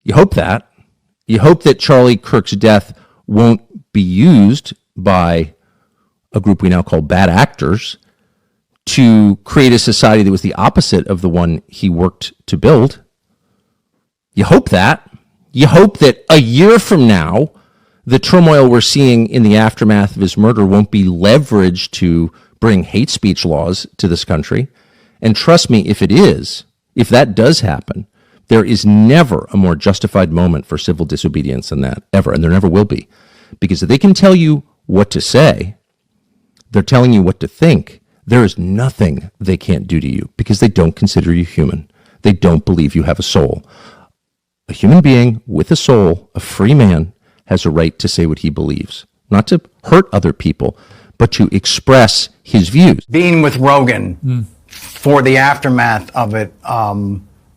You hope that. You hope that Charlie Kirk's death won't be used by a group we now call bad actors to create a society that was the opposite of the one he worked to build. You hope that. You hope that a year from now, the turmoil we're seeing in the aftermath of his murder won't be leveraged to bring hate speech laws to this country. And trust me, if it is, if that does happen, there is never a more justified moment for civil disobedience than that, ever, and there never will be. Because if they can tell you what to say, they're telling you what to think. There is nothing they can't do to you because they don't consider you human. They don't believe you have a soul. A human being with a soul, a free man, has a right to say what he believes, not to hurt other people, but to express his views. Being with Rogan for the aftermath of it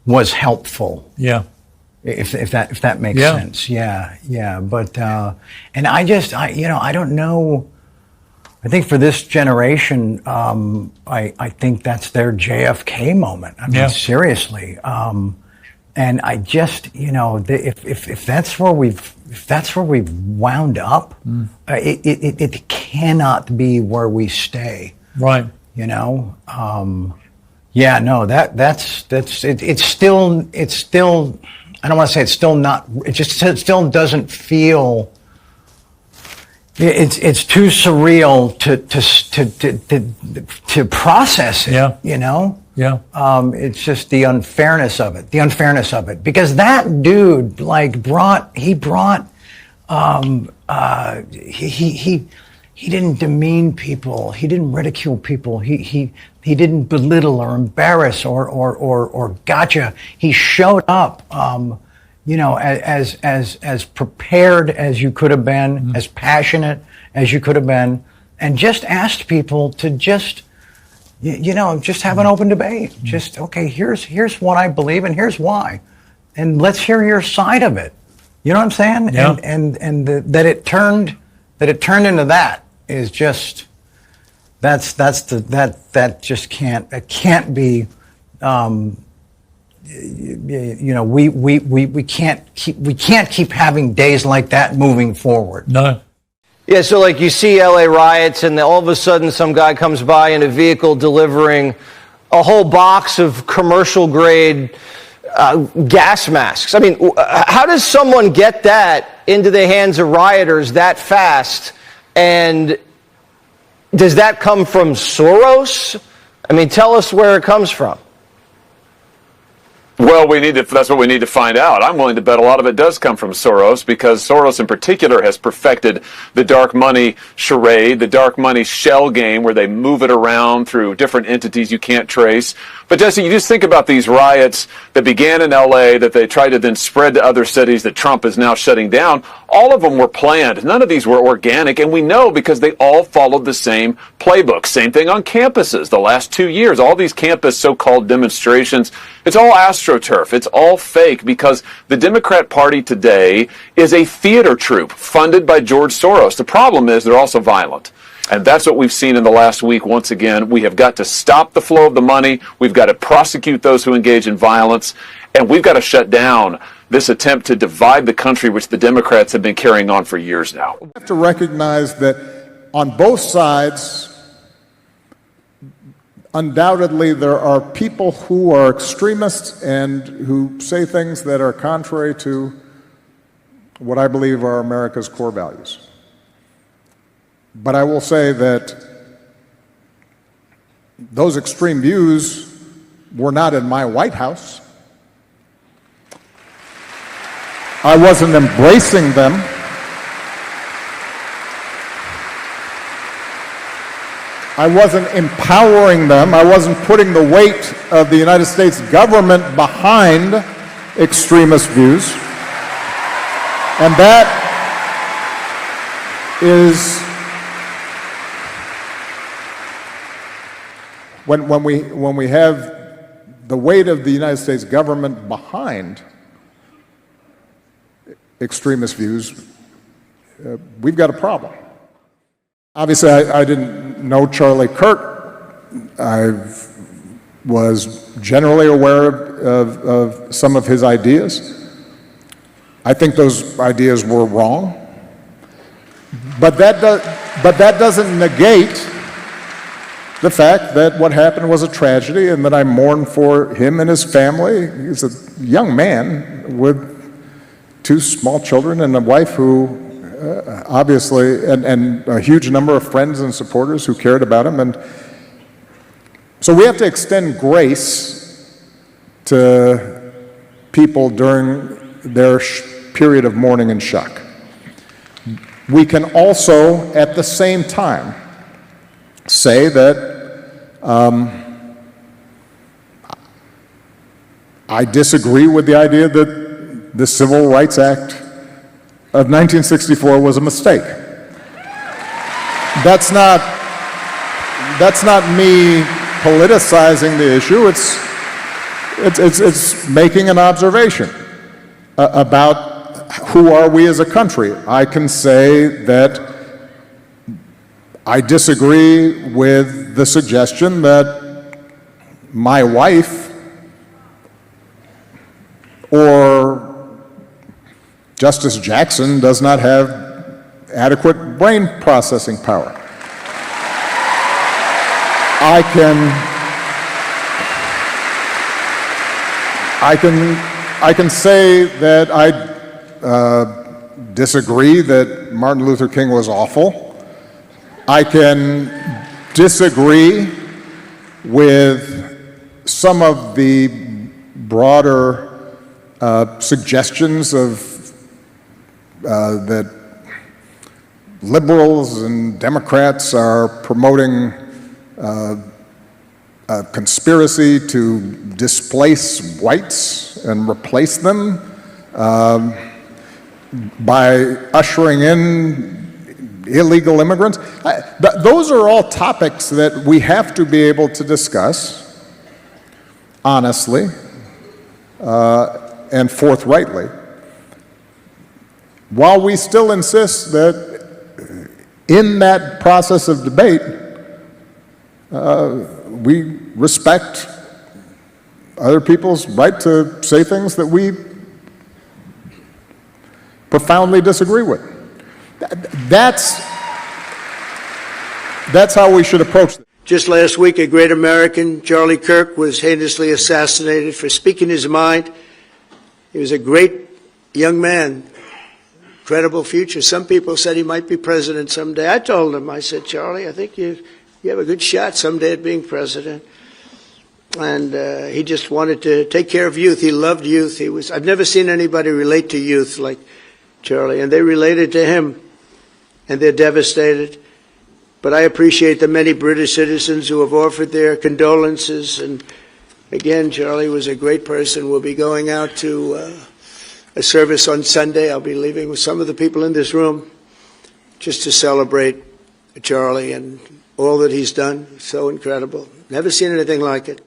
was helpful. Yeah. If that makes sense. Yeah. But and I don't know. I think for this generation, I think that's their JFK moment. I mean, seriously. And I just, if that's where we've wound up, it cannot be where we stay. Right. It's still. I don't want to say it's still not. It still doesn't feel. It's too surreal to process it. Yeah. Yeah. It's just the unfairness of it. Because that dude, he didn't demean people. He didn't ridicule people. He didn't belittle or embarrass or gotcha. He showed up, as prepared as you could have been, as passionate as you could have been, and just asked people to just have an open debate. Just, okay, here's what I believe and here's why. And let's hear your side of it. You know what I'm saying? Yeah. And that it turned into that is just, that just can't be, we can't keep having days like that moving forward. No. Yeah, so like you see LA riots and all of a sudden some guy comes by in a vehicle delivering a whole box of commercial grade gas masks. I mean, how does someone get that into the hands of rioters that fast? And does that come from Soros? I mean, tell us where it comes from. Well, that's what we need to find out. I'm willing to bet a lot of it does come from Soros, because Soros in particular has perfected the dark money charade, the dark money shell game where they move it around through different entities you can't trace. But Jesse, you just think about these riots that began in LA, that they tried to then spread to other cities that Trump is now shutting down. All of them were planned. None of these were organic, and we know because they all followed the same playbook. Same thing on campuses the last 2 years. All these campus so-called demonstrations, it's all AstroTurf. It's all fake, because the Democrat Party today is a theater troupe funded by George Soros. The problem is they're also violent. And that's what we've seen in the last week. Once again, we have got to stop the flow of the money. We've got to prosecute those who engage in violence. And we've got to shut down this attempt to divide the country, which the Democrats have been carrying on for years now. We have to recognize that on both sides, undoubtedly there are people who are extremists and who say things that are contrary to what I believe are America's core values. But I will say that those extreme views were not in my White House. I wasn't embracing them. I wasn't empowering them. I wasn't putting the weight of the United States government behind extremist views. And that is when we have the weight of the United States government behind extremist views, we've got a problem. Obviously, I didn't know Charlie Kirk. I was generally aware of some of his ideas. I think those ideas were wrong. But that doesn't negate the fact that what happened was a tragedy and that I mourn for him and his family. He's a young man with 2 small children and a wife who obviously, and a huge number of friends and supporters who cared about him. And so we have to extend grace to people during their period of mourning and shock. We can also, at the same time, say that I disagree with the idea that the Civil Rights Act of 1964 was a mistake. That's not me politicizing the issue. It's making an observation about who are we as a country. I can say that I disagree with the suggestion that my wife or Justice Jackson does not have adequate brain processing power. I can say that I disagree that Martin Luther King was awful. I can disagree with some of the broader suggestions of that liberals and Democrats are promoting a conspiracy to displace whites and replace them by ushering in illegal immigrants. Those are all topics that we have to be able to discuss honestly and forthrightly, while we still insist that in that process of debate, we respect other people's right to say things that we profoundly disagree with. That's how we should approach it. Just last week, a great American, Charlie Kirk, was heinously assassinated for speaking his mind. He was a great young man, incredible future. Some people said he might be president someday. I told him, I said, Charlie, I think you have a good shot someday at being president. And he just wanted to take care of youth. He loved youth. I've never seen anybody relate to youth like Charlie, and they related to him, and they're devastated. But I appreciate the many British citizens who have offered their condolences. And again, Charlie was a great person. We'll be going out to a service on Sunday. I'll be leaving with some of the people in this room just to celebrate Charlie and all that he's done. So incredible. Never seen anything like it.